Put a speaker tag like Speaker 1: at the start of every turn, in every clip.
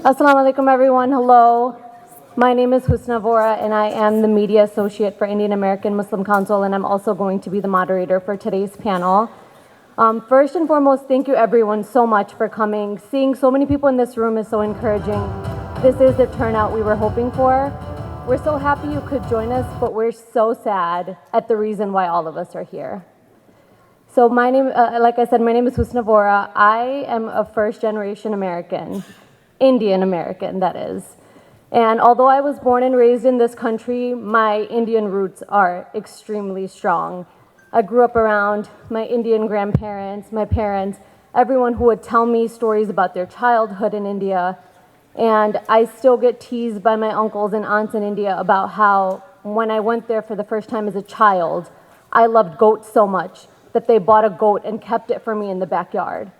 Speaker 1: Assalamu alaikum, everyone. Hello. My name is Husna Vora, and I am the Media Associate for Indian American Muslim Council, and I'm also going to be the moderator for today's panel. First and foremost, thank you everyone so much for coming. Seeing so many people in this room is so encouraging. This is the turnout we were hoping for. We're so happy you could join us, but we're so sad at the reason why all of us are here. So my name, like I said, my name is Husna Vora. I am a first-generation American, Indian American, that is. And although I was born and raised in this country, my Indian roots are extremely strong. I grew up around my Indian grandparents, my parents, everyone who would tell me stories about their childhood in India. And I still get teased by my uncles and aunts in India about how when I went there for the first time as a child, I loved goats so much that they bought a goat and kept it for me in the backyard.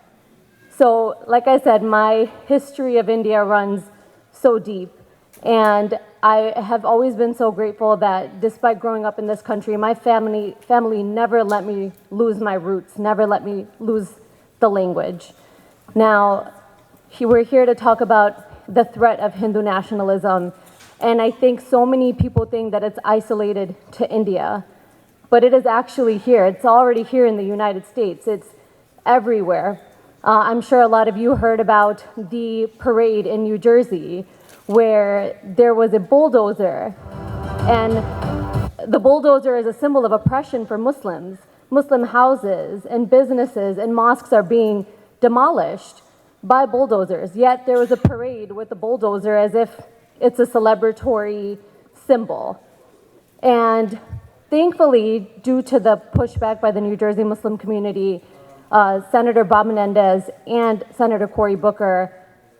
Speaker 1: So, like I said, my history of India runs so deep. And I have always been so grateful that despite growing up in this country, my family never let me lose my roots, never let me lose the language. Now, we're here to talk about the threat of Hindu nationalism. And I think so many people think that it's isolated to India. But it is actually here. It's already here in the United States. It's everywhere. I'm sure a lot of you heard about the parade in New Jersey where there was a bulldozer. And the bulldozer is a symbol of oppression for Muslims. Muslim houses and businesses and mosques are being demolished by bulldozers. Yet there was a parade with the bulldozer as if it's a celebratory symbol. And thankfully, due to the pushback by the New Jersey Muslim community, Senator Bob Menendez and Senator Cory Booker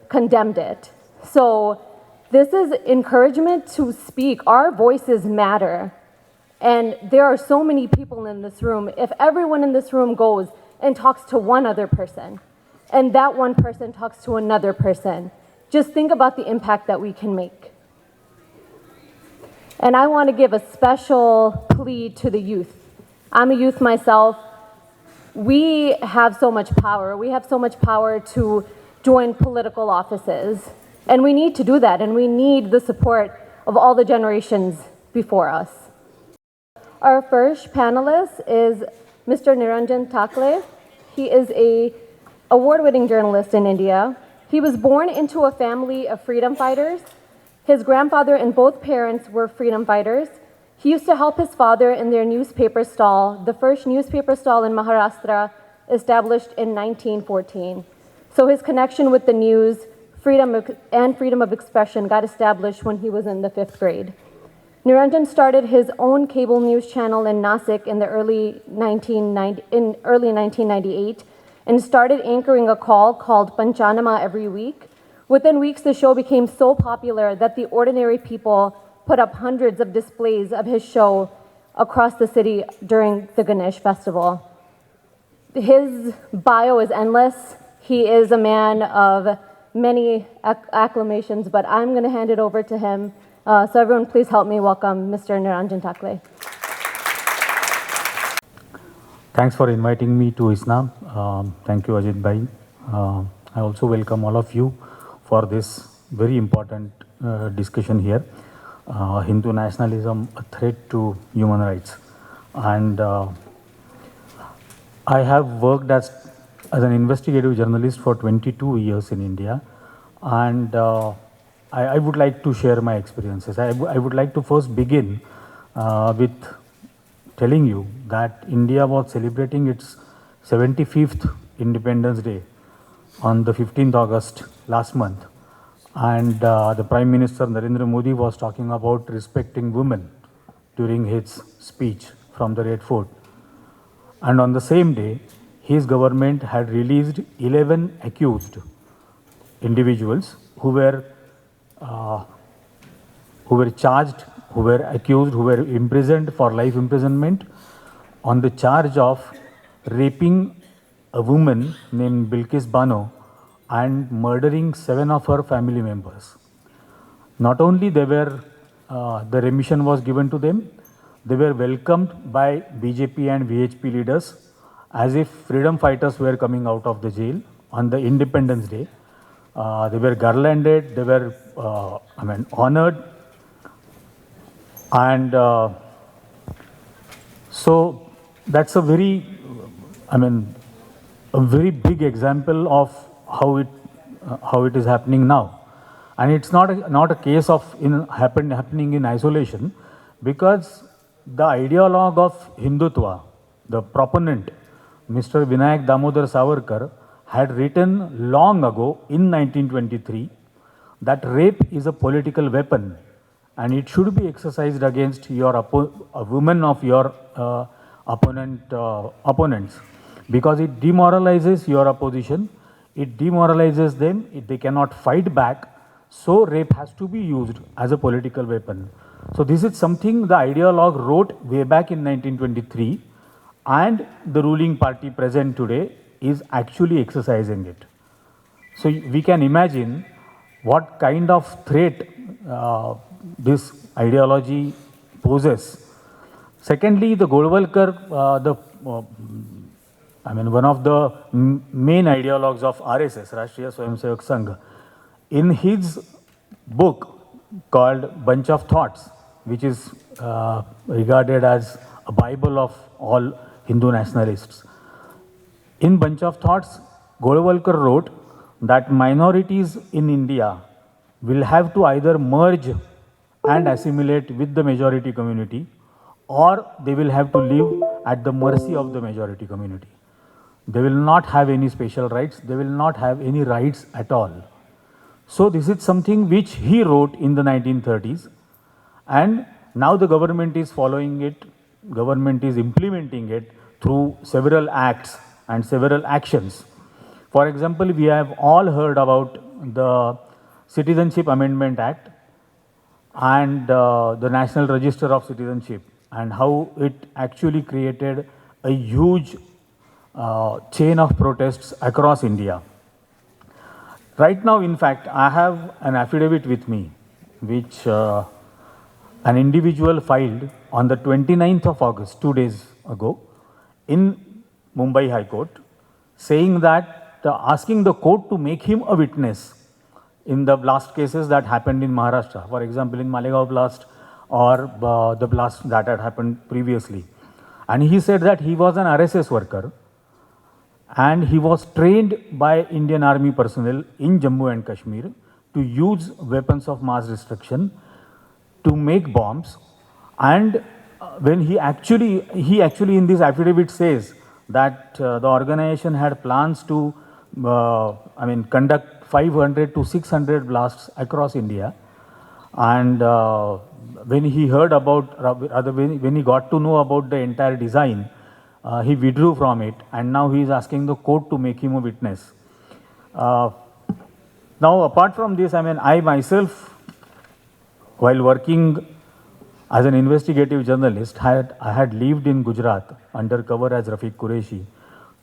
Speaker 1: condemned it. So this is encouragement to speak. Our voices matter. And there are so many people in this room. If everyone in this room goes and talks to one other person, and that one person talks to another person, just think about the impact that we can make. And I want to give a special plea to the youth. I'm a youth myself. We have so much power. We have so much power to join political offices. And we need to do that, and we need the support of all the generations before us. Our first panelist is Mr. Niranjan Takle. He is an award-winning journalist in India. He was born into a family of freedom fighters. His grandfather and both parents were freedom fighters. He used to help his father in their newspaper stall, the first newspaper stall in Maharashtra, established in 1914. So his connection with the news, freedom of expression got established when he was in the 5th grade. Niranjan started his own cable news channel in Nasik in early 1998 and started anchoring a call called Panchanama every week. Within weeks, the show became so popular that the ordinary people put up hundreds of displays of his show across the city during the Ganesh festival. His bio is endless. He is a man of many acclamations, but I'm going to hand it over to him. So everyone, please help me welcome Mr. Niranjan Takle.
Speaker 2: Thanks for inviting me to ISNA. Thank you, Ajit Bhai. I also welcome all of you for this very important discussion here. Hindu nationalism, a threat to human rights. And I have worked as an investigative journalist for 22 years in India. And I would like to share my experiences. I would like to first begin with telling you that India was celebrating its 75th Independence Day on the 15th August last month. And the Prime Minister Narendra Modi was talking about respecting women during his speech from the Red Fort. And on the same day, his government had released 11 accused individuals who were charged, who were accused, who were imprisoned for life imprisonment on the charge of raping a woman named Bilkis Bano and murdering 7 of her family members. Not only the remission was given to them, they were welcomed by BJP and VHP leaders as if freedom fighters were coming out of the jail on the Independence Day. They were garlanded, they were, honored. And so that's a very, a very big example of how it is happening now. And it's not a case of happening in isolation, because the ideologue of Hindutva, the proponent, Mr. Vinayak Damodar Savarkar, had written long ago in 1923 that rape is a political weapon and it should be exercised against a woman of your opponents, because it demoralizes your opposition, it demoralizes them, they cannot fight back, so rape has to be used as a political weapon. So this is something the ideologue wrote way back in 1923, and the ruling party present today is actually exercising it. So we can imagine what kind of threat this ideology poses. Secondly, the Golwalkar, one of the main ideologues of RSS, Rashtriya Swayamsevak Sangh, in his book called Bunch of Thoughts, which is regarded as a Bible of all Hindu nationalists. In Bunch of Thoughts, Golwalkar wrote that minorities in India will have to either merge and assimilate with the majority community, or they will have to live at the mercy of the majority community. They will not have any special rights, they will not have any rights at all. So this is something which he wrote in the 1930s, and now the government is following it, government is implementing it through several acts and several actions. For example, we have all heard about the Citizenship Amendment Act and the National Register of Citizenship, and how it actually created a huge chain of protests across India. Right now, in fact, I have an affidavit with me, which an individual filed on the 29th of August, 2 days ago, in Mumbai High Court, saying that, asking the court to make him a witness in the blast cases that happened in Maharashtra, for example, in Malegaon blast or the blast that had happened previously. And he said that he was an RSS worker and he was trained by Indian Army personnel in Jammu and Kashmir to use weapons of mass destruction, to make bombs. And when he actually in this affidavit says that the organization had plans to conduct 500 to 600 blasts across India. And when he heard about, when he got to know about the entire design, he withdrew from it, and now he is asking the court to make him a witness. Now, apart from this, I myself, while working as an investigative journalist, I had lived in Gujarat undercover as Rafiq Qureshi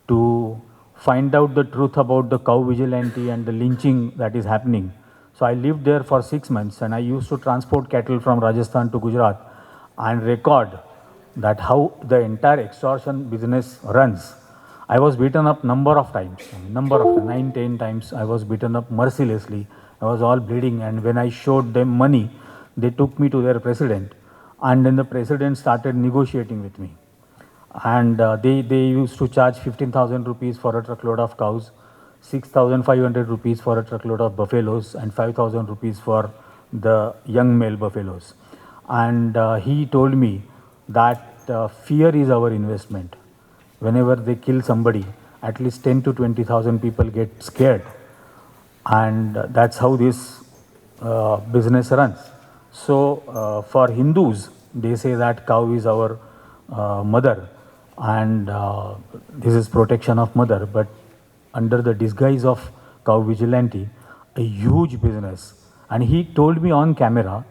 Speaker 2: to find out the truth about the cow vigilante and the lynching that is happening. So I lived there for 6 months, and I used to transport cattle from Rajasthan to Gujarat and record that how the entire extortion business runs. I was beaten up number of times, 9, 10 times I was beaten up mercilessly. I was all bleeding, and when I showed them money, they took me to their president, and then the president started negotiating with me. And they used to charge 15,000 rupees for a truckload of cows, 6,500 rupees for a truckload of buffaloes, and 5,000 rupees for the young male buffaloes. And he told me that fear is our investment. Whenever they kill somebody, at least 10 to 20,000 people get scared. And that's how this business runs. So for Hindus, they say that cow is our mother, and this is protection of mother, but under the disguise of cow vigilante, a huge business. And he told me on camera,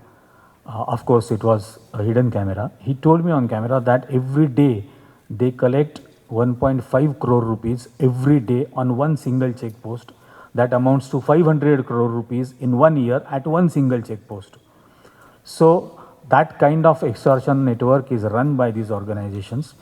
Speaker 2: of course it was a hidden camera, he told me on camera that every day they collect 1.5 crore rupees every day on one single check post. That amounts to 500 crore rupees in 1 year at one single check post. So that kind of extortion network is run by these organizations.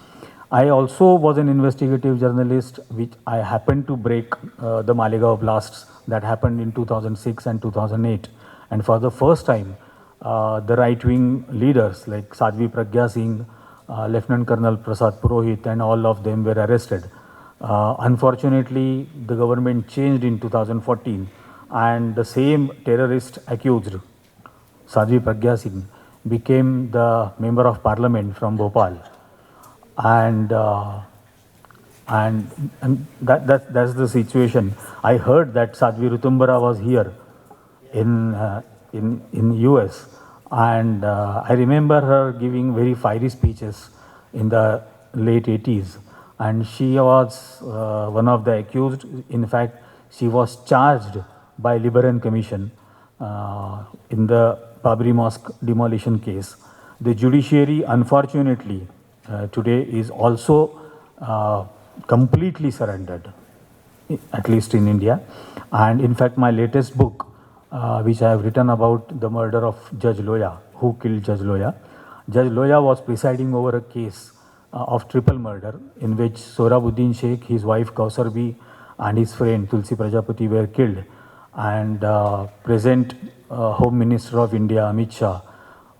Speaker 2: I also was an investigative journalist, which I happened to break the Malegaon blasts that happened in 2006 and 2008. And for the first time, the right-wing leaders like Sadhvi Pragya Singh, Lieutenant Colonel Prasad Purohit, and all of them were arrested. Unfortunately, the government changed in 2014, and the same terrorist accused, Sadhvi Pragya Singh, became the member of parliament from Bhopal. And that's the situation. I heard that Sadhvi Rutumbara was here in US, and I remember her giving very fiery speeches in the late 80s, and she was one of the accused. In fact, she was charged by Liberan Commission in the Babri Mosque demolition case. The judiciary, unfortunately, today is also completely surrendered, at least in India. And in fact, my latest book, which I have written about the murder of Judge Loya, who killed Judge Loya. Judge Loya was presiding over a case of triple murder in which Sohrabuddin Sheikh, his wife Kausarbi, and his friend Tulsi Prajapati were killed. And present Home Minister of India, Amit Shah,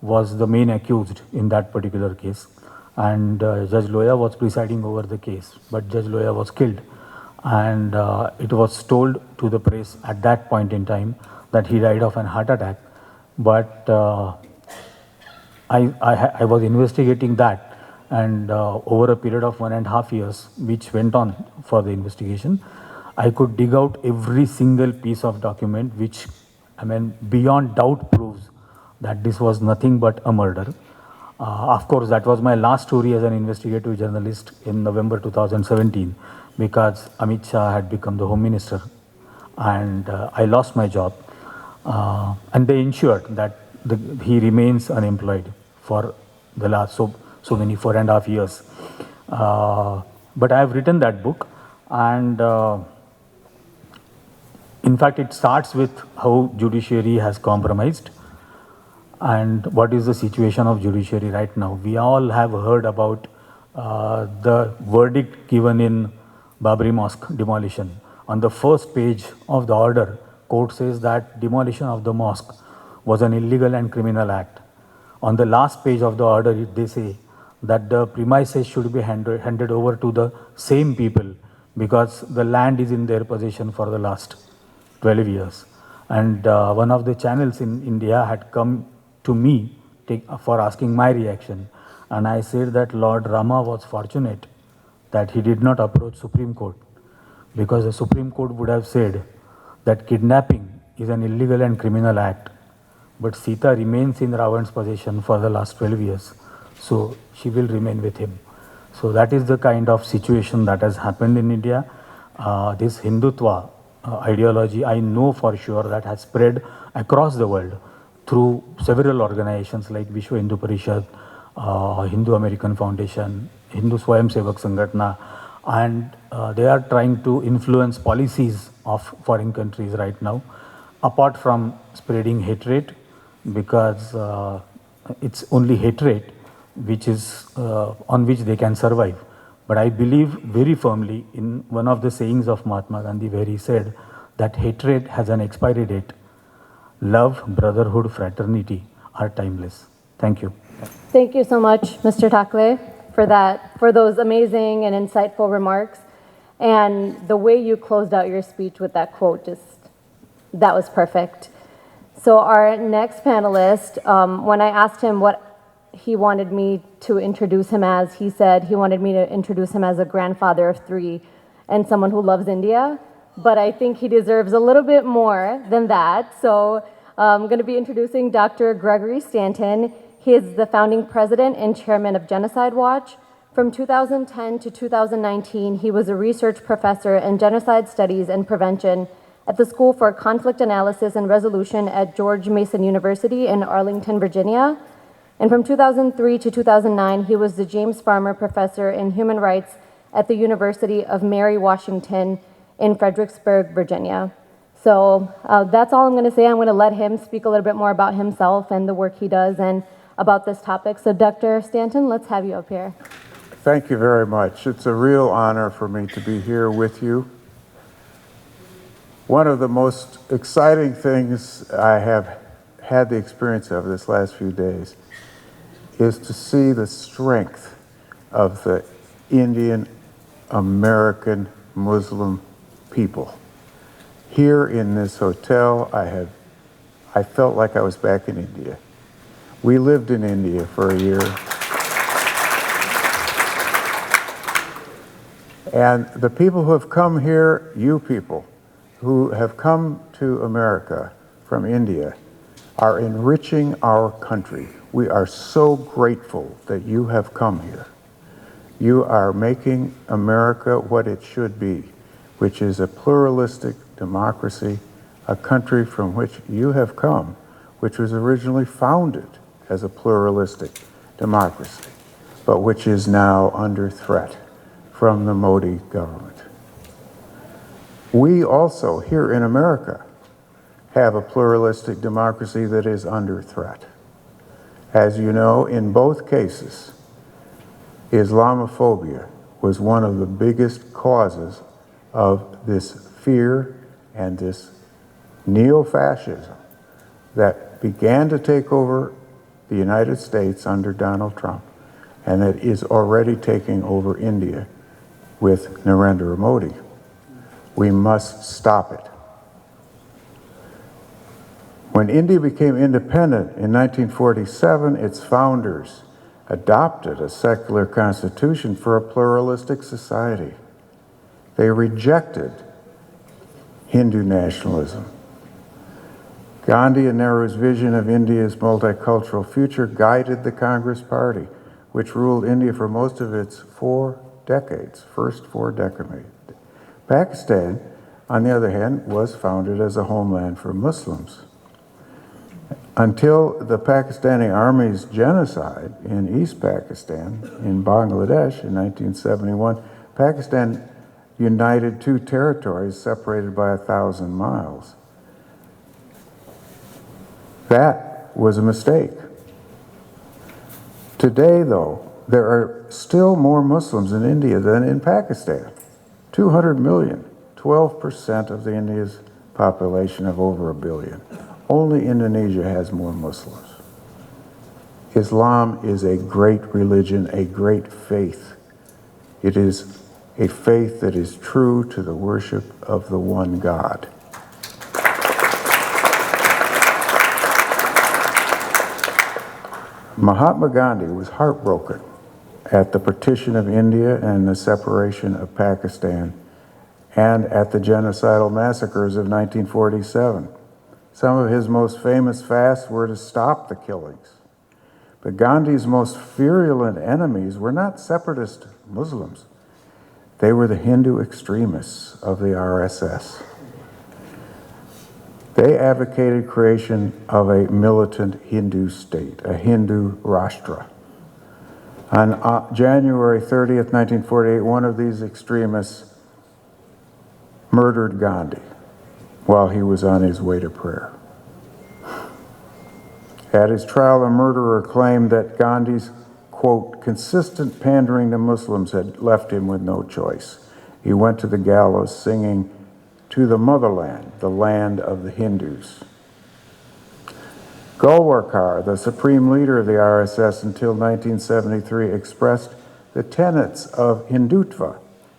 Speaker 2: was the main accused in that particular case. And Judge Loya was presiding over the case, but Judge Loya was killed. And it was told to the press at that point in time that he died of an heart attack. But I was investigating that, and over a period of 1.5 years, which went on for the investigation, I could dig out every single piece of document which, I mean, beyond doubt proves that this was nothing but a murder. Of course, that was my last story as an investigative journalist in November 2017, because Amit Shah had become the Home Minister, and I lost my job. And they ensured that he remains unemployed for the last so many 4.5 years. But I have written that book, and in fact, it starts with how judiciary has compromised and what is the situation of judiciary right now. We all have heard about the verdict given in Babri Mosque demolition. On the first page of the order, court says that demolition of the mosque was an illegal and criminal act. On the last page of the order, they say that the premises should be handed over to the same people because the land is in their possession for the last 12 years. And one of the channels in India had come to me for asking my reaction. And I said that Lord Rama was fortunate that he did not approach Supreme Court, because the Supreme Court would have said that kidnapping is an illegal and criminal act. But Sita remains in Ravan's possession for the last 12 years. So she will remain with him. So that is the kind of situation that has happened in India. This Hindutva ideology, I know for sure that has spread across the world through several organizations like Vishwa Hindu Parishad, Hindu American Foundation, Hindu Swayam Sevak Sangatna, and they are trying to influence policies of foreign countries right now, apart from spreading hatred, because it's only hatred which is on which they can survive. But I believe very firmly in one of the sayings of Mahatma Gandhi, where he said that hatred has an expiry date. Love, brotherhood, fraternity are timeless. Thank you.
Speaker 1: Thank you so much, Mr. Takle, for those amazing and insightful remarks. And the way you closed out your speech with that quote, that was perfect. So our next panelist, when I asked him what he wanted me to introduce him as, he said he wanted me to introduce him as a grandfather of 3 and someone who loves India. But I think he deserves a little bit more than that. So I'm going to be introducing Dr. Gregory Stanton. He is the founding president and chairman of Genocide Watch. From 2010 to 2019, he was a research professor in genocide studies and prevention at the School for Conflict Analysis and Resolution at George Mason University in Arlington, Virginia. And from 2003 to 2009, he was the James Farmer Professor in Human Rights at the University of Mary Washington in Fredericksburg, Virginia. So that's all I'm going to say. I'm going to let him speak a little bit more about himself and the work he does and about this topic. So Dr. Stanton, let's have you up here.
Speaker 3: Thank you very much. It's a real honor for me to be here with you. One of the most exciting things I have had the experience of this last few days is to see the strength of the Indian American Muslim people. Here in this hotel, I felt like I was back in India. We lived in India for a year. And the people who have come here, you people who have come to America from India, are enriching our country. We are so grateful that you have come here. You are making America what it should be, which is a pluralistic democracy, a country from which you have come, which was originally founded as a pluralistic democracy, but which is now under threat from the Modi government. We also, here in America, have a pluralistic democracy that is under threat. As you know, in both cases, Islamophobia was one of the biggest causes of this fear and this neo-fascism that began to take over the United States under Donald Trump and that is already taking over India with Narendra Modi. We must stop it. When India became independent in 1947, its founders adopted a secular constitution for a pluralistic society. They rejected Hindu nationalism. Gandhi and Nehru's vision of India's multicultural future guided the Congress Party, which ruled India for most of its first 4 decades. Pakistan, on the other hand, was founded as a homeland for Muslims. Until the Pakistani Army's genocide in East Pakistan, in Bangladesh in 1971, Pakistan united 2 territories separated by 1,000 miles. That was a mistake. Today, though, there are still more Muslims in India than in Pakistan. 200 million, 12% of the India's population of over 1 billion. Only Indonesia has more Muslims. Islam is a great religion, a great faith. It is a faith that is true to the worship of the one God. Mahatma Gandhi was heartbroken at the partition of India and the separation of Pakistan and at the genocidal massacres of 1947. Some of his most famous fasts were to stop the killings. But Gandhi's most virulent enemies were not separatist Muslims. They were the Hindu extremists of the RSS. They advocated creation of a militant Hindu state, a Hindu Rashtra. On January 30th, 1948, one of these extremists murdered Gandhi while he was on his way to prayer. At his trial, the murderer claimed that Gandhi's, quote, consistent pandering to Muslims had left him with no choice. He went to the gallows singing, "To the motherland, the land of the Hindus." Golwar, the supreme leader of the RSS until 1973, expressed the tenets of Hindutva,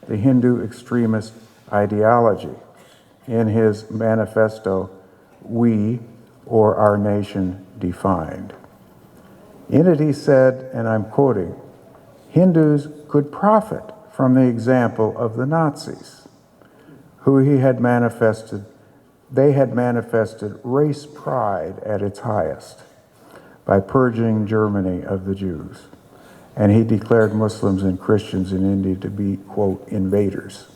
Speaker 3: the Hindu extremist ideology, in his manifesto, "We, or Our Nation Defined." In it he said, and I'm quoting, "Hindus could profit from the example of the Nazis, who they had manifested race pride at its highest by purging Germany of the Jews. And he declared Muslims and Christians in India to be, quote, invaders."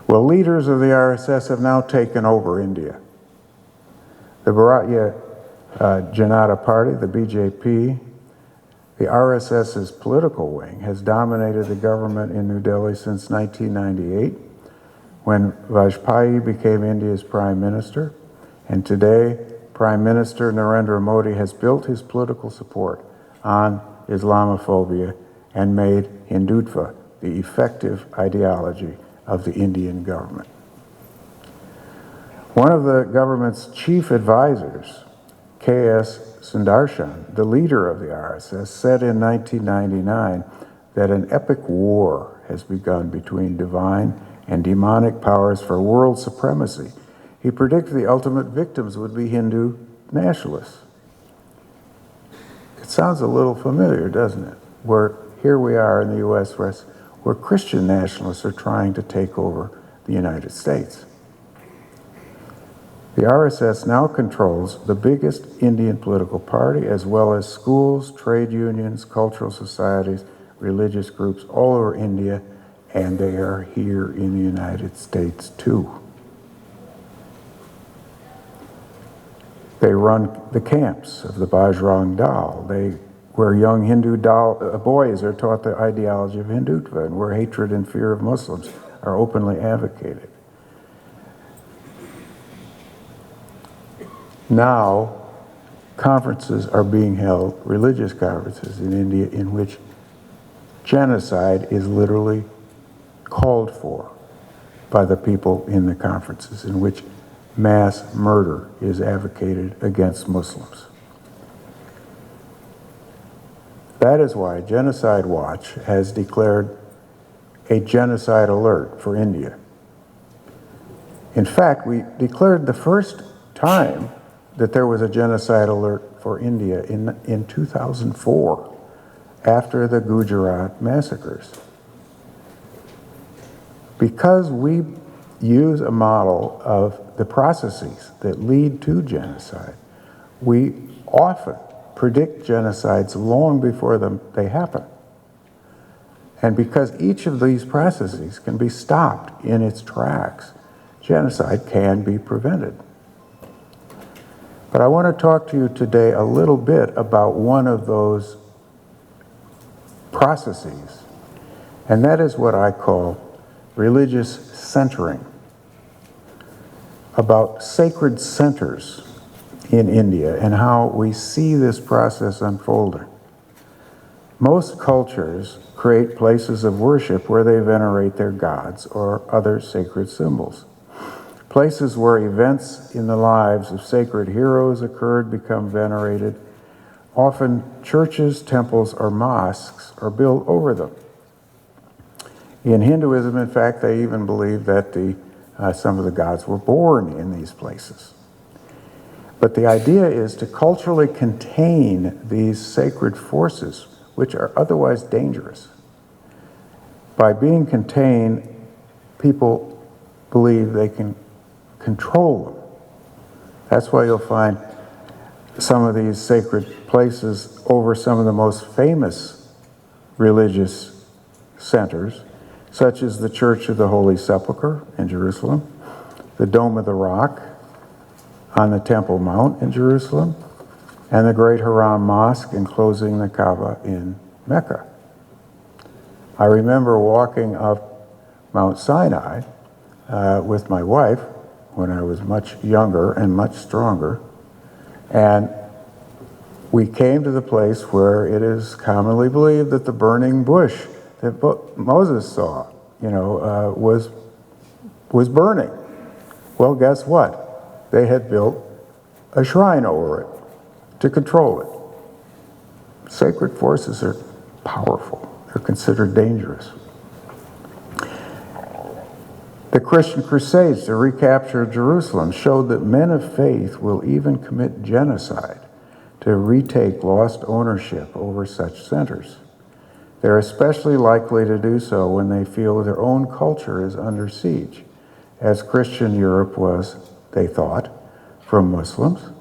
Speaker 3: Well, leaders of the RSS have now taken over India. The Bharatiya Janata Party, the BJP, the RSS's political wing, has dominated the government in New Delhi since 1998, when Vajpayee became India's prime minister. And today, Prime Minister Narendra Modi has built his political support on Islamophobia and made Hindutva the effective ideology of the Indian government. One of the government's chief advisors, K.S. Sundarshan, the leader of the RSS, said in 1999 that an epic war has begun between divine and demonic powers for world supremacy. He predicted the ultimate victims would be Hindu nationalists. It sounds a little familiar, doesn't it? Where here we are in the U.S. where Christian nationalists are trying to take over the United States. The RSS now controls the biggest Indian political party, as well as schools, trade unions, cultural societies, religious groups all over India, and they are here in the United States too. They run the camps of the Bajrang Dal, where young Hindu boys are taught the ideology of Hindutva, and where hatred and fear of Muslims are openly advocated. Now, conferences are being held, religious conferences in India, in which genocide is literally called for by the people in the conferences, in which mass murder is advocated against Muslims. That is why Genocide Watch has declared a genocide alert for India. In fact, we declared the first time that there was a genocide alert for India in 2004, after the Gujarat massacres. Because we use a model of the processes that lead to genocide, we often predict genocides long before they happen. And because each of these processes can be stopped in its tracks, genocide can be prevented. But I want to talk to you today a little bit about one of those processes, and that is what I call religious centering, about sacred centers in India and how we see this process unfolding. Most cultures create places of worship where they venerate their gods or other sacred symbols. Places where events in the lives of sacred heroes occurred become venerated. Often churches, temples, or mosques are built over them. In Hinduism, in fact, they even believe that some of the gods were born in these places. But the idea is to culturally contain these sacred forces, which are otherwise dangerous. By being contained, people believe they can control them. That's why you'll find some of these sacred places over some of the most famous religious centers, such as the Church of the Holy Sepulchre in Jerusalem, the Dome of the Rock on the Temple Mount in Jerusalem, and the Great Haram Mosque enclosing the Kaaba in Mecca. I remember walking up Mount Sinai with my wife when I was much younger and much stronger, and we came to the place where it is commonly believed that the burning bush that Moses saw, was burning. Well, guess what? They had built a shrine over it to control it. Sacred forces are powerful. They're considered dangerous. The Christian Crusades to recapture Jerusalem showed that men of faith will even commit genocide to retake lost ownership over such centers. They're especially likely to do so when they feel their own culture is under siege, as Christian Europe was, they thought, from Muslims,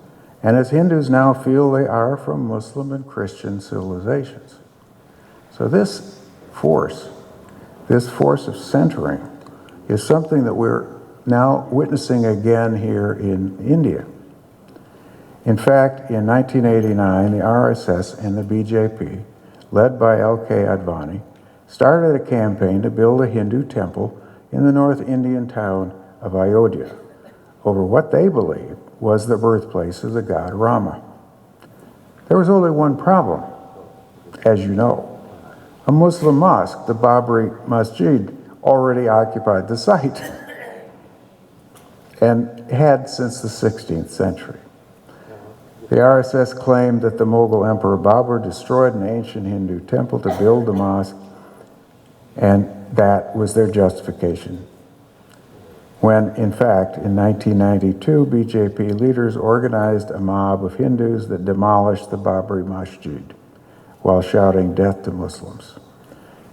Speaker 3: and as Hindus now feel they are from Muslim and Christian civilizations. So this force of centering, is something that we're now witnessing again here in India. In fact, in 1989, the RSS and the BJP, led by L.K. Advani, started a campaign to build a Hindu temple in the North Indian town of Ayodhya, over what they believed was the birthplace of the god Rama. There was only one problem, as you know. A Muslim mosque, the Babri Masjid, already occupied the site and had since the 16th century. The RSS claimed that the Mughal Emperor Babur destroyed an ancient Hindu temple to build the mosque, and that was their justification. When, in fact, in 1992, BJP leaders organized a mob of Hindus that demolished the Babri Masjid while shouting death to Muslims.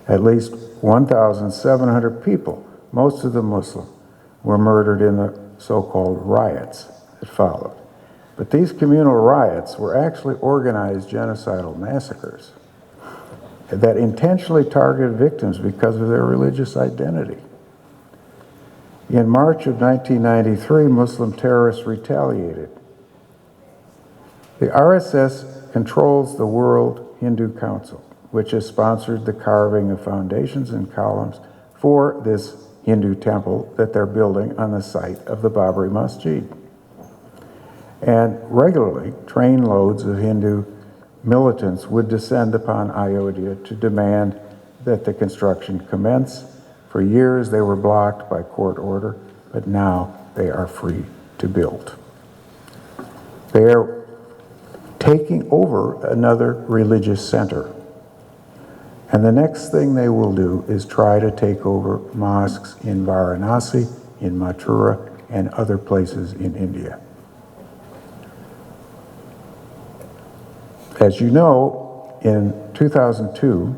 Speaker 3: At least 1,700 people, most of them Muslim, were murdered in the so-called riots that followed. But these communal riots were actually organized genocidal massacres that intentionally targeted victims because of their religious identity. In March of 1993, Muslim terrorists retaliated. The RSS controls the World Hindu Council, which has sponsored the carving of foundations and columns for this Hindu temple that they're building on the site of the Babri Masjid. And regularly, trainloads of Hindu militants would descend upon Ayodhya to demand that the construction commence. For years, they were blocked by court order, but now they are free to build. They are taking over another religious center. And the next thing they will do is try to take over mosques in Varanasi, in Mathura, and other places in India. As you know, in 2002,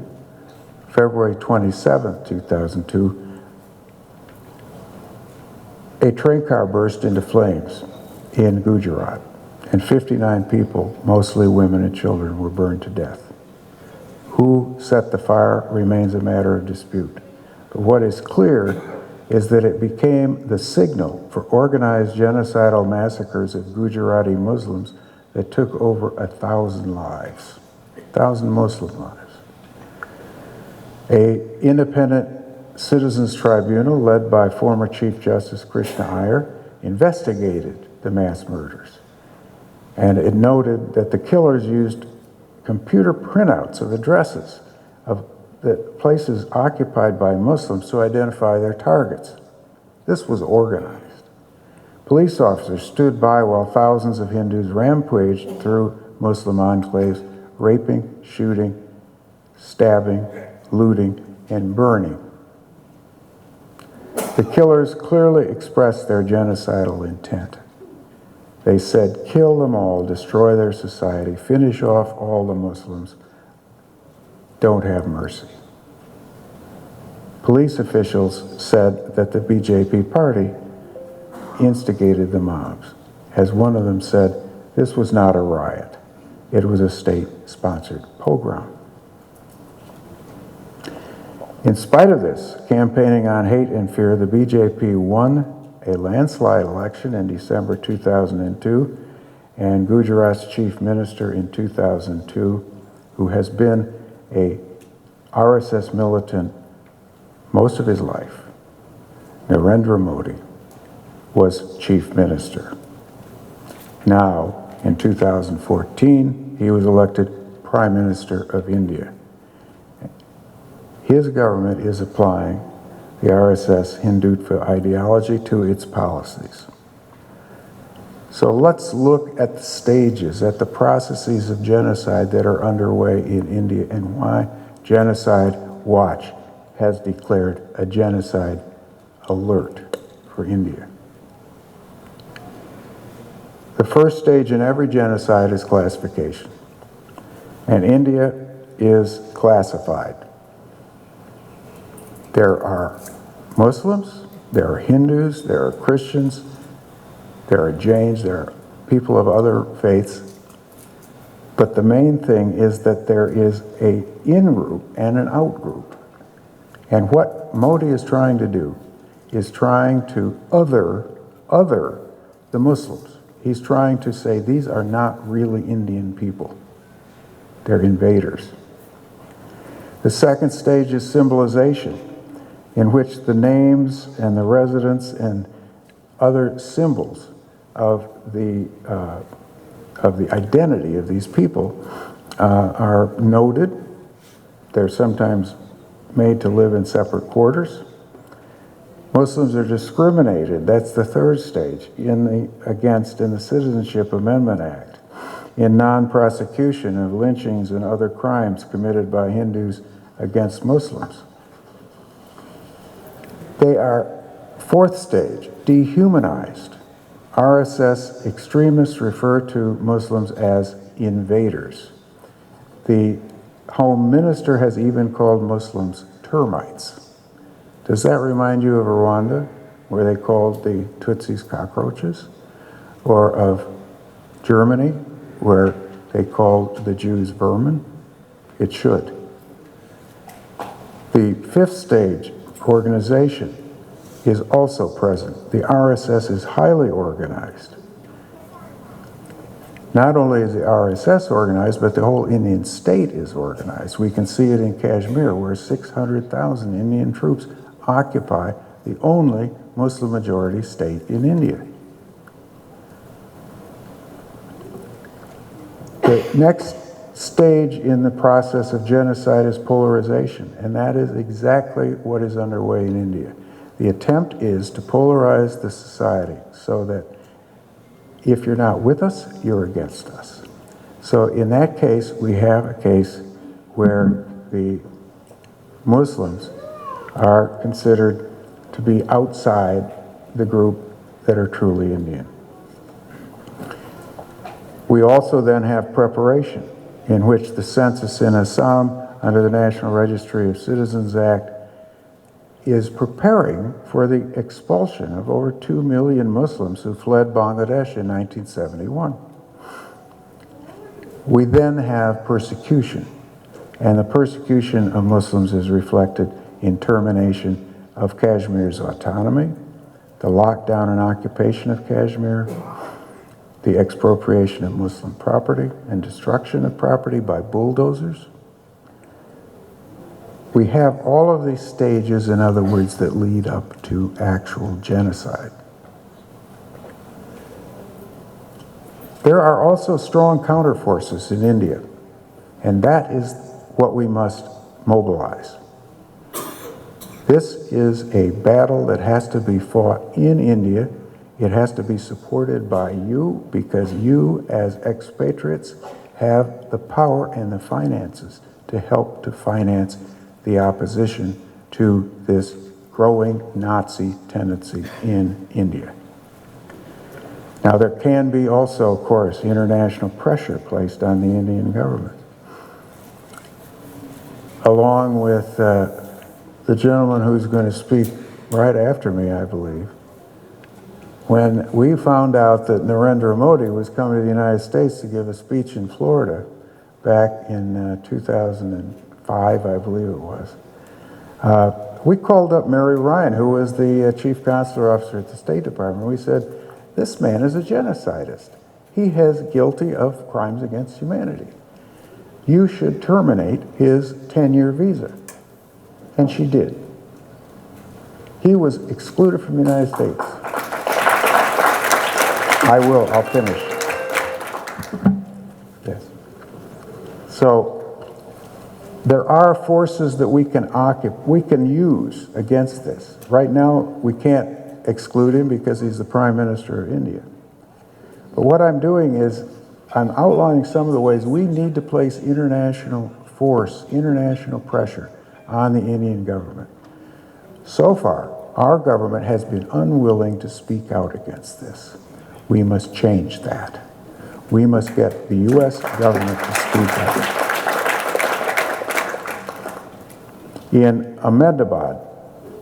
Speaker 3: February 27, 2002, a train car burst into flames in Gujarat, and 59 people, mostly women and children, were burned to death. Who set the fire remains a matter of dispute. But what is clear is that it became the signal for organized genocidal massacres of Gujarati Muslims that took over 1,000 lives, 1,000 Muslim lives. An independent citizens tribunal led by former Chief Justice Krishna Iyer investigated the mass murders. And it noted that the killers used computer printouts of addresses of the places occupied by Muslims to identify their targets. This was organized. Police officers stood by while thousands of Hindus rampaged through Muslim enclaves, raping, shooting, stabbing, looting, and burning. The killers clearly expressed their genocidal intent. They said, kill them all, destroy their society, finish off all the Muslims, don't have mercy. Police officials said that the BJP party instigated the mobs. As one of them said, this was not a riot. It was a state-sponsored pogrom. In spite of this, campaigning on hate and fear, the BJP won a landslide election in December 2002, and Gujarat's chief minister in 2002, who has been a RSS militant most of his life, Narendra Modi, was chief minister. Now, in 2014, he was elected Prime Minister of India. His government is applying the RSS Hindutva ideology to its policies. So let's look at the stages, at the processes of genocide that are underway in India and why Genocide Watch has declared a genocide alert for India. The first stage in every genocide is classification, and India is classified. There are Muslims, there are Hindus, there are Christians, there are Jains, there are people of other faiths, but the main thing is that there is an in-group and an out-group. And what Modi is trying to do is trying to other the Muslims. He's trying to say these are not really Indian people. They're invaders. The second stage is symbolization, in which the names and the residents and other symbols of the identity of these people are noted They're sometimes made to live in separate quarters. Muslims are discriminated, that's the third stage, in the Citizenship Amendment Act, in non-prosecution of lynchings and other crimes committed by Hindus against Muslims. They are, fourth stage, dehumanized. RSS extremists refer to Muslims as invaders. The Home Minister has even called Muslims termites. Does that remind you of Rwanda, where they called the Tutsis cockroaches? Or of Germany, where they called the Jews vermin? It should. The fifth stage, organization, is also present. The RSS is highly organized. Not only is the RSS organized, but the whole Indian state is organized. We can see it in Kashmir, where 600,000 Indian troops occupy the only Muslim-majority state in India. The next stage in the process of genocide is polarization, and that is exactly what is underway in India. The attempt is to polarize the society so that if you're not with us, you're against us. So in that case, we have a case where the Muslims are considered to be outside the group that are truly Indian. We also then have preparation, in which the census in Assam under the National Registry of Citizens Act is preparing for the expulsion of over 2 million Muslims who fled Bangladesh in 1971. We then have persecution, and the persecution of Muslims is reflected in termination of Kashmir's autonomy, the lockdown and occupation of Kashmir, the expropriation of Muslim property and destruction of property by bulldozers. We have all of these stages, in other words, that lead up to actual genocide. There are also strong counterforces in India, and that is what we must mobilize. This is a battle that has to be fought in India. It has to be supported by you, because you, as expatriates, have the power and the finances to help to finance the opposition to this growing Nazi tendency in India. Now, there can be also, of course, international pressure placed on the Indian government. Along with the gentleman who's going to speak right after me, I believe, when we found out that Narendra Modi was coming to the United States to give a speech in Florida back in 2005, I believe it was, we called up Mary Ryan, who was the chief consular officer at the State Department. We said, this man is a genocidist. He is guilty of crimes against humanity. You should terminate his 10-year visa. And she did. He was excluded from the United States. I'll finish. Yes. So, there are forces that we can use against this. Right now, we can't exclude him because he's the Prime Minister of India. But what I'm doing is, I'm outlining some of the ways we need to place international force, international pressure on the Indian government. So far, our government has been unwilling to speak out against this. We must change that. We must get the U.S. government to speak out. In Ahmedabad,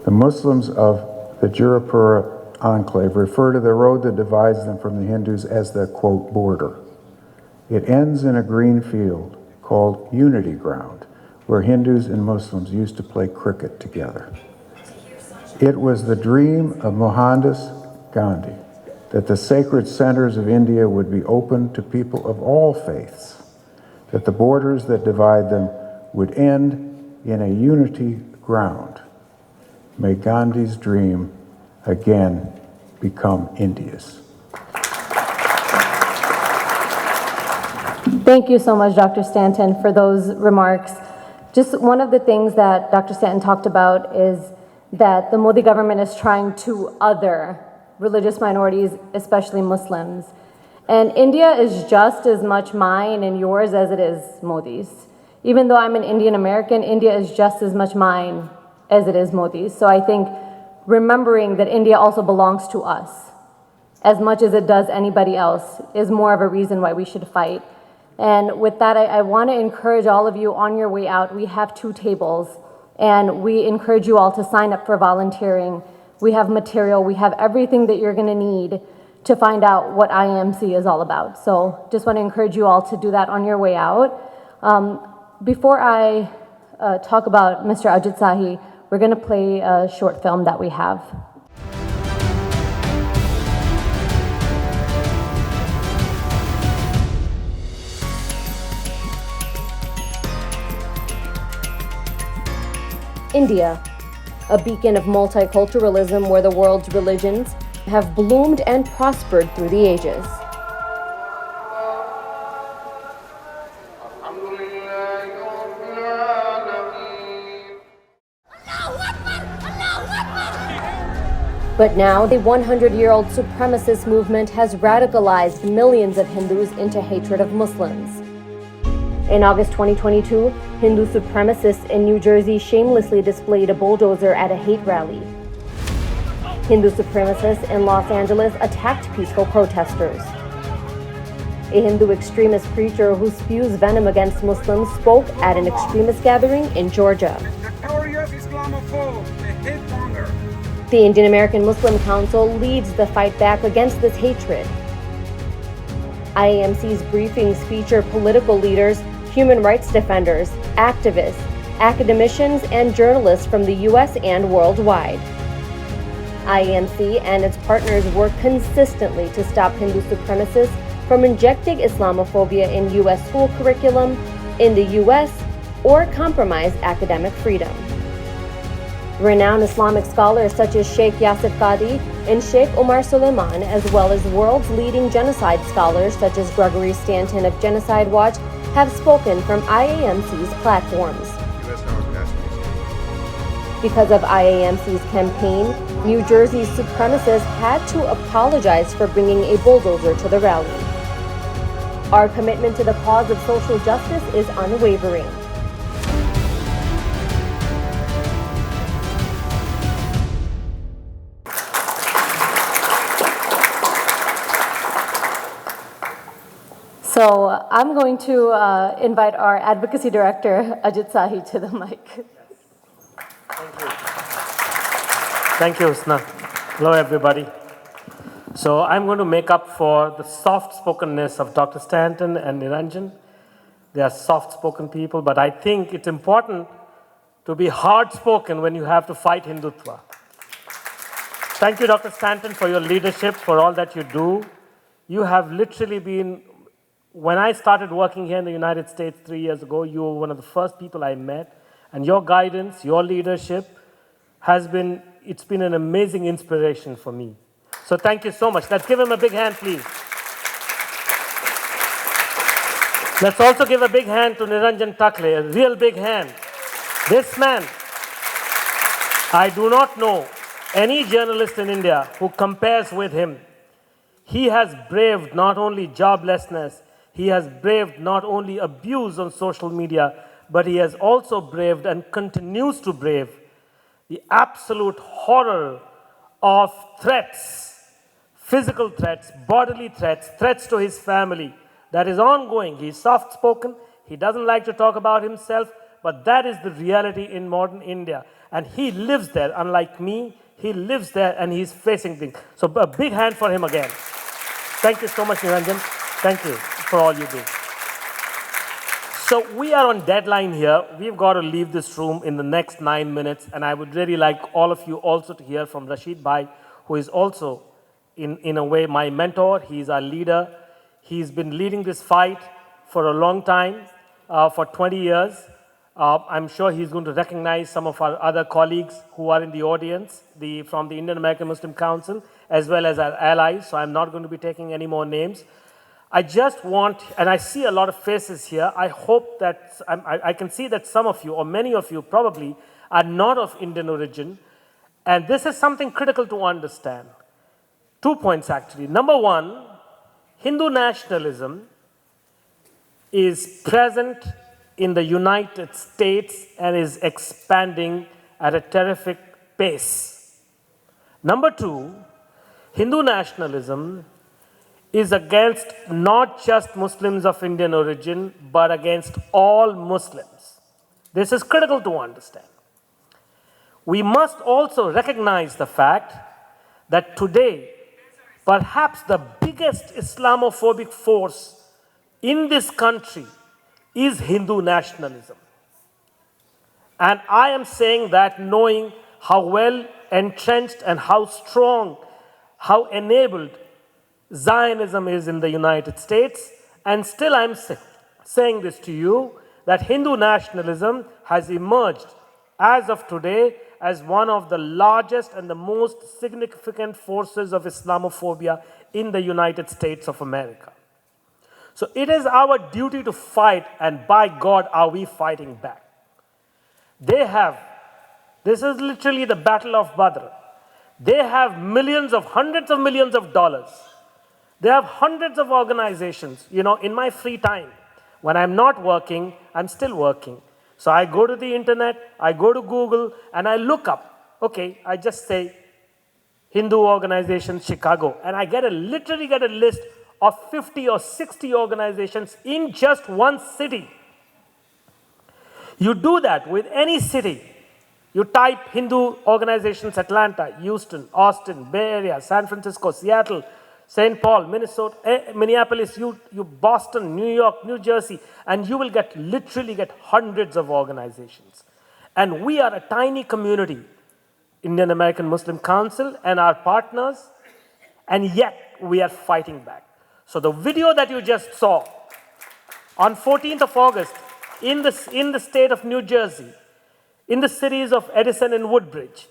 Speaker 3: the Muslims of the Jurapura enclave refer to the road that divides them from the Hindus as the, quote, border. It ends in a green field called Unity Ground, where Hindus and Muslims used to play cricket together. It was the dream of Mohandas Gandhi that the sacred centers of India would be open to people of all faiths, that the borders that divide them would end in a unity ground. May Gandhi's dream again become India's.
Speaker 1: Thank you so much, Dr. Stanton, for those remarks. Just one of the things that Dr. Stanton talked about is that the Modi government is trying to other religious minorities, especially Muslims. And India is just as much mine and yours as it is Modi's. Even though I'm an Indian American, India is just as much mine as it is Modi's. So I think remembering that India also belongs to us as much as it does anybody else is more of a reason why we should fight. And with that, I want to encourage all of you on your way out. We have 2 tables, and we encourage you all to sign up for volunteering. We have material, we have everything that you're going to need to find out what IAMC is all about. So just want to encourage you all to do that on your way out. Before I talk about Mr. Ajit Sahi, we're going to play a short film that we have. India, a beacon of multiculturalism where the world's religions have bloomed and prospered through the ages. But now, the 100-year-old supremacist movement has radicalized millions of Hindus into hatred of Muslims. In August 2022, Hindu supremacists in New Jersey shamelessly displayed a bulldozer at a hate rally. Hindu supremacists in Los Angeles attacked peaceful protesters. A Hindu extremist preacher who spews venom against Muslims spoke at an extremist gathering in Georgia.
Speaker 4: Notorious Islamophobe, a hate monger.
Speaker 1: The Indian American Muslim Council leads the fight back against this hatred. IAMC's briefings feature political leaders, human rights defenders, activists, academicians, and journalists from the U.S. and worldwide. IAMC and its partners work consistently to stop Hindu supremacists from injecting Islamophobia in U.S. school curriculum, in the U.S., or compromise academic freedom. Renowned Islamic scholars such as Sheikh Yasif Qadi and Sheikh Omar Suleiman, as well as world's leading genocide scholars such as Gregory Stanton of Genocide Watch, have spoken from IAMC's platforms. Because of IAMC's campaign, New Jersey's supremacists had to apologize for bringing a bulldozer to the rally. Our commitment to the cause of social justice is unwavering. So I'm going to invite our Advocacy Director, Ajit Sahi, to the mic.
Speaker 5: Thank you. Thank you, ISNA. Hello, everybody. So I'm going to make up for the soft-spokenness of Dr. Stanton and Niranjan. They are soft-spoken people, but I think it's important to be hard-spoken when you have to fight Hindutva. Thank you, Dr. Stanton, for your leadership, for all that you do. You have literally been, when I started working here in the United States 3 years ago, you were one of the first people I met, and your guidance, your leadership has been, it's been an amazing inspiration for me. So thank you so much. Let's give him a big hand, please. Let's also give a big hand to Niranjan Takle, a real big hand. This man, I do not know any journalist in India who compares with him. He has braved not only joblessness, he has braved not only abuse on social media, but he has also braved and continues to brave the absolute horror of threats, physical threats, bodily threats, threats to his family. That is ongoing. He's soft-spoken. He doesn't like to talk about himself, but that is the reality in modern India. And he lives there, unlike me. He lives there and he's facing things. So a big hand for him again. Thank you so much, Niranjan. Thank you for all you do. So we are on deadline here. We've got to leave this room in the next 9 minutes, and I would really like all of you also to hear from Rashid Bhai, who is also, in a way, my mentor. He's our leader. He's been leading this fight for a long time, for 20 years. I'm sure he's going to recognize some of our other colleagues who are in the audience, from the Indian American Muslim Council, as well as our allies, so I'm not going to be taking any more names. I just want, and I see a lot of faces here, I hope that, I can see that some of you, or many of you probably, are not of Indian origin, and this is something critical to understand. 2 points actually. Number one, Hindu nationalism is present in the United States and is expanding at a terrific pace. Number two, Hindu nationalism is against not just Muslims of Indian origin, but against all Muslims. This is critical to understand. We must also recognize the fact that today, perhaps the biggest Islamophobic force in this country is Hindu nationalism. And I am saying that knowing how well entrenched and how strong, how enabled Zionism is in the United States, and still I'm saying this to you, that Hindu nationalism has emerged as of today as one of the largest and the most significant forces of Islamophobia in the United States of America. So it is our duty to fight, and by God are we fighting back. They have, this is literally the Battle of Badr. They have millions of, hundreds of millions of dollars. They have hundreds of organizations. You know, in my free time, when I'm not working, I'm still working. So I go to the internet, I go to Google, and I look up. Okay, I just say Hindu organization Chicago, and I literally get a list of 50 or 60 organizations in just one city. You do that with any city. You type Hindu organizations Atlanta, Houston, Austin, Bay Area, San Francisco, Seattle, St. Paul, Minnesota, Minneapolis, Boston, New York, New Jersey, and you will literally get hundreds of organizations. And we are a tiny community, Indian American Muslim Council and our partners, and yet we are fighting back. So the video that you just saw on 14th of August in the state of New Jersey, in the cities of Edison and Woodbridge,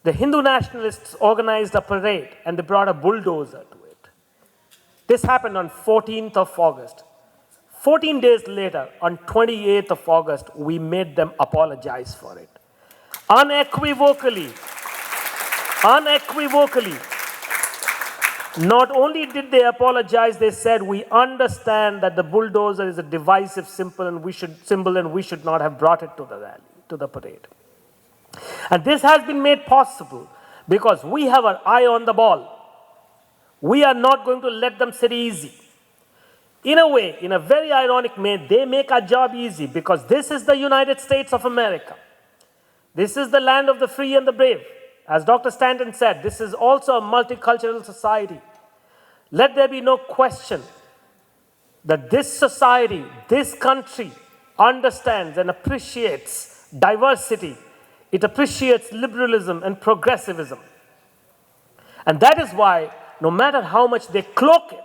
Speaker 5: the Hindu nationalists organized a parade and they brought a bulldozer to it. This happened on 14th of August. 14 days later, on 28th of August, we made them apologize for it. Unequivocally, not only did they apologize, they said, we understand that the bulldozer is a divisive symbol and we should not have brought it to the rally, to the parade. And this has been made possible because we have our eye on the ball. We are not going to let them sit easy. In a way, in a very ironic way, they make our job easy because this is the United States of America. This is the land of the free and the brave. As Dr. Stanton said, this is also a multicultural society. Let there be no question that this society, this country, understands and appreciates diversity. It appreciates liberalism and progressivism. And that is why, no matter how much they cloak it,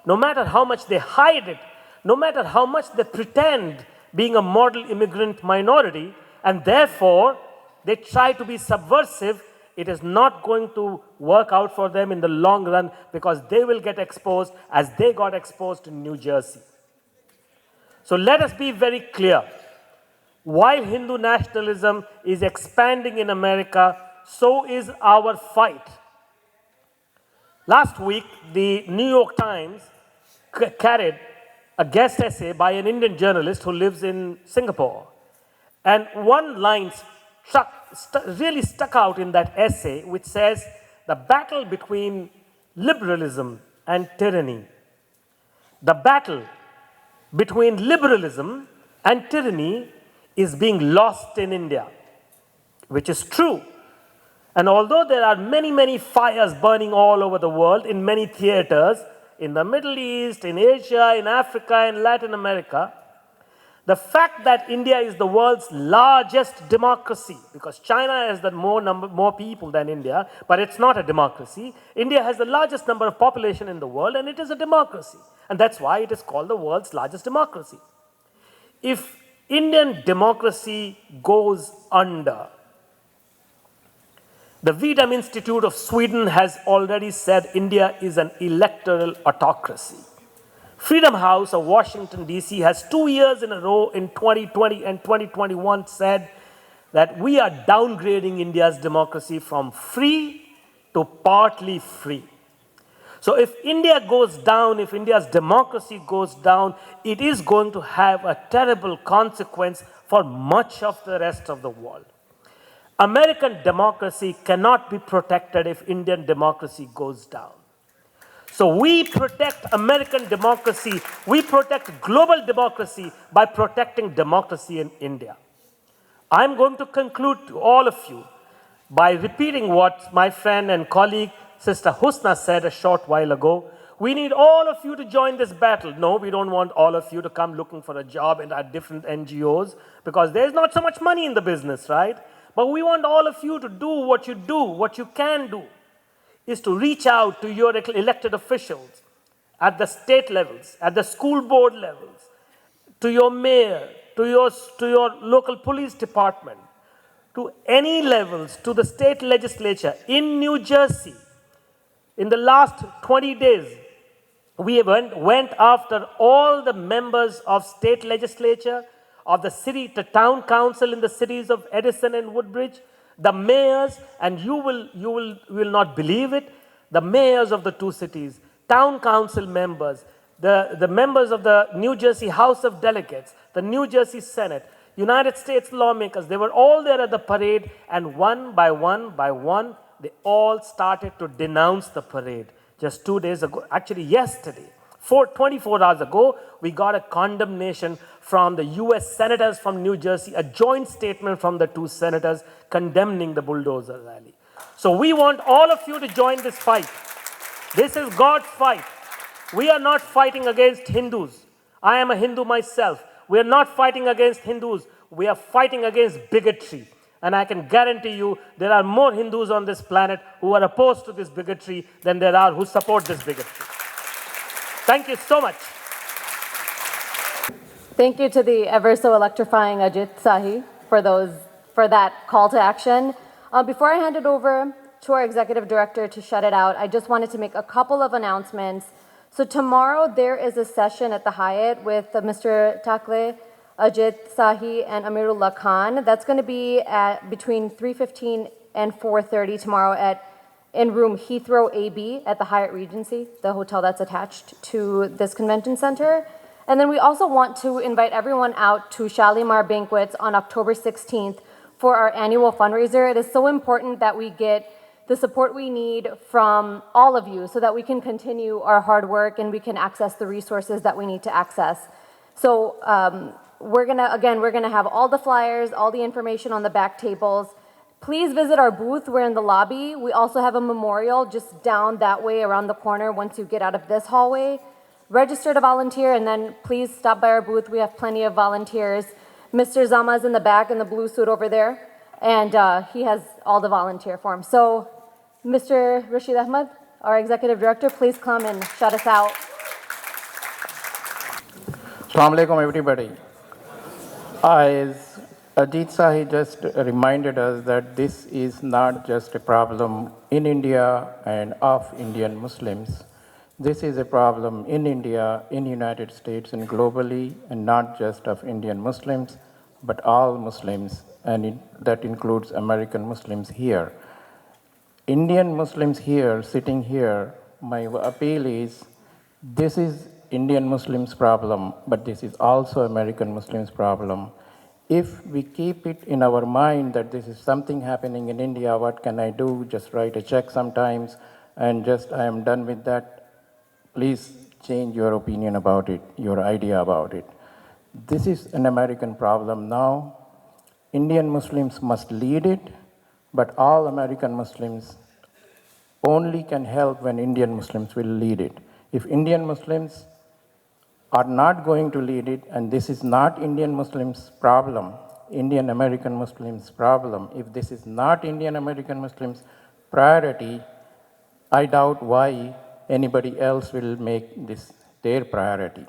Speaker 5: no matter how much they hide it, no matter how much they pretend being a model immigrant minority, and therefore they try to be subversive, it is not going to work out for them in the long run because they will get exposed as they got exposed in New Jersey. So let us be very clear. While Hindu nationalism is expanding in America, so is our fight. Last week, the New York Times carried a guest essay by an Indian journalist who lives in Singapore. And one line really stuck out in that essay, which says, the battle between liberalism and tyranny. The battle between liberalism and tyranny is being lost in India, which is true. And although there are many, many fires burning all over the world, in many theaters, in the Middle East, in Asia, in Africa, in Latin America, the fact that India is the world's largest democracy, because China has more people than India, but it's not a democracy. India has the largest number of population in the world, and it is a democracy. And that's why it is called the world's largest democracy. If Indian democracy goes under, the Vidam Institute of Sweden has already said India is an electoral autocracy. Freedom House of Washington, D.C. has 2 years in a row in 2020 and 2021 said that we are downgrading India's democracy from free to partly free. So if India goes down, if India's democracy goes down, it is going to have a terrible consequence for much of the rest of the world. American democracy cannot be protected if Indian democracy goes down. So we protect American democracy, we protect global democracy by protecting democracy in India. I'm going to conclude to all of you by repeating what my friend and colleague, Sister Husna, said a short while ago. We need all of you to join this battle. No, we don't want all of you to come looking for a job in our different NGOs because there's not so much money in the business, right? But we want all of you to do, what you can do, is to reach out to your elected officials at the state levels, at the school board levels, to your mayor, to your local police department, to any levels, to the state legislature. In New Jersey, in the last 20 days, we went after all the members of state legislature, of the city to town council in the cities of Edison and Woodbridge, the mayors, and you will not believe it, the mayors of the two cities, town council members, the members of the New Jersey House of Delegates, the New Jersey Senate, United States lawmakers, they were all there at the parade, and one by one, they all started to denounce the parade. Just 2 days ago, actually yesterday, 24 hours ago, we got a condemnation from the US senators from New Jersey, a joint statement from the two senators condemning the bulldozer rally. So we want all of you to join this fight. This is God's fight. We are not fighting against Hindus. I am a Hindu myself. We are not fighting against Hindus. We are fighting against bigotry. And I can guarantee you there are more Hindus on this planet who are opposed to this bigotry than there are who support this bigotry. Thank you so much.
Speaker 1: Thank you to the ever so electrifying Ajit Sahi for that call to action. Before I hand it over to our executive director to shut it out, I just wanted to make a couple of announcements. So tomorrow there is a session at the Hyatt with Mr. Takle, Ajit Sahi, and Amirullah Khan. That's going to be at between 3:15 and 4:30 tomorrow in room Heathrow AB at the Hyatt Regency, the hotel that's attached to this convention center. And then we also want to invite everyone out to Shalimar Banquets on October 16th for our annual fundraiser. It is so important that we get the support we need from all of you so that we can continue our hard work and we can access the resources that we need to access. So we're gonna have all the flyers, all the information on the back tables. Please visit our booth. We're in the lobby. We also have a memorial just down that way around the corner once you get out of this hallway. Register to volunteer, and then please stop by our booth. We have plenty of volunteers. Mr. Zama's in the back in the blue suit over there, and he has all the volunteer forms. So, Mr. Rashid Ahmed, our executive director, please come and shut us out.
Speaker 6: Assalamu alaikum, everybody. As Ajit Sahi just reminded us that this is not just a problem in India and of Indian Muslims. This is a problem in India, in United States, and globally, and not just of Indian Muslims, but all Muslims, and that includes American Muslims here. Indian Muslims here, sitting here, my appeal is, this is Indian Muslims' problem, but this is also American Muslims' problem. If we keep it in our mind that this is something happening in India, what can I do? Just write a check sometimes, and just I am done with that. Please change your opinion about it, your idea about it. This is an American problem now. Indian Muslims must lead it, but all American Muslims only can help when Indian Muslims will lead it. If Indian Muslims are not going to lead it, and this is not Indian Muslims' problem, Indian American Muslims' problem, if this is not Indian American Muslims' priority, I doubt why anybody else will make this their priority.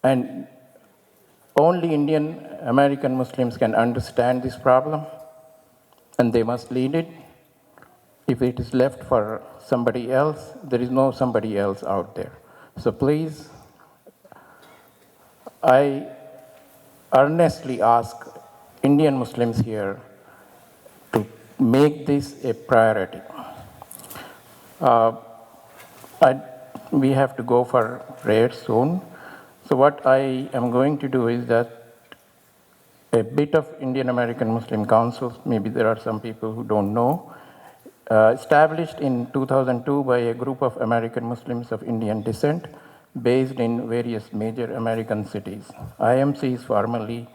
Speaker 6: And only Indian American Muslims can understand this problem, and they must lead it. If it is left for somebody else, there is no somebody else out there. So please I earnestly ask Indian Muslims here to make this a priority. We have to go for prayer soon. So what I am going to do is that a bit of Indian American Muslim Council, maybe there are some people who don't know, established in 2002 by a group of American Muslims of Indian descent based in various major American cities. IAMC is formally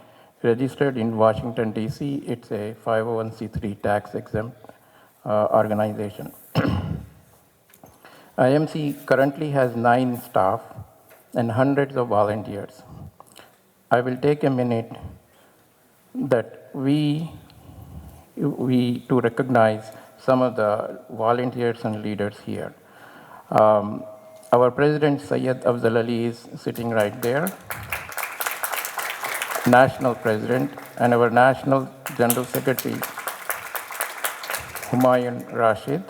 Speaker 6: registered in Washington, D.C. It's a 501c3 tax-exempt organization. IAMC currently has 9 staff and hundreds of volunteers. I will take a minute that we to recognize some of the volunteers and leaders here. Our president, Syed Afzal Ali, is sitting right there, national president, and our national general secretary, Humayun Rashid.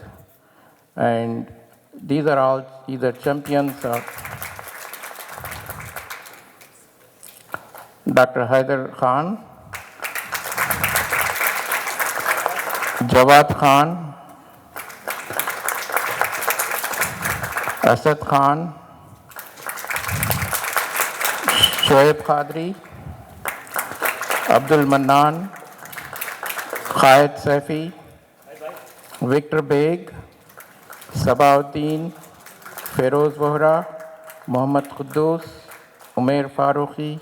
Speaker 6: And these are all either champions of Dr. Haider Khan, Jawad Khan, Asad Khan, Shoaib Qadri, Abdul Mannan, Khalid Safi, Victor Beg, Sabauddin, Feroz Vohra, Mohammad Quddus, Umair Farooqi,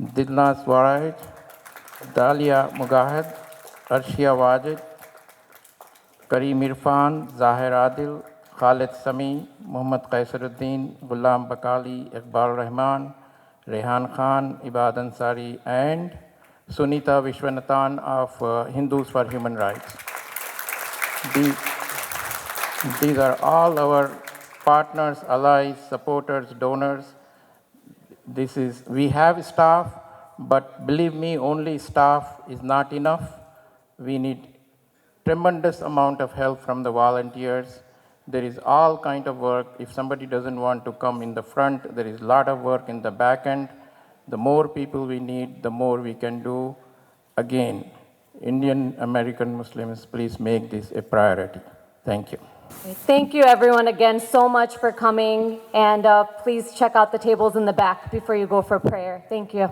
Speaker 6: Dilnaz Waraj, Dalia Mugahid, Arshia Wajid, Kareem Irfan, Zahir Adil, Khalid Sami, Muhammad Qaisaruddin, Ghulam Bakali, Iqbal Rahman, Rehan Khan, Ibad Ansari, and Sunita Vishwanathan of Hindus for Human Rights. These are all our partners, allies, supporters, donors. We have staff, but believe me, only staff is not enough. We need tremendous amount of help from the volunteers. There is all kind of work. If somebody doesn't want to come in the front, there is a lot of work in the back end. The more people we need, the more we can do. Again, Indian American Muslims, please make this a priority. Thank you.
Speaker 1: Thank you, everyone, again so much for coming. And please check out the tables in the back before you go for prayer. Thank you.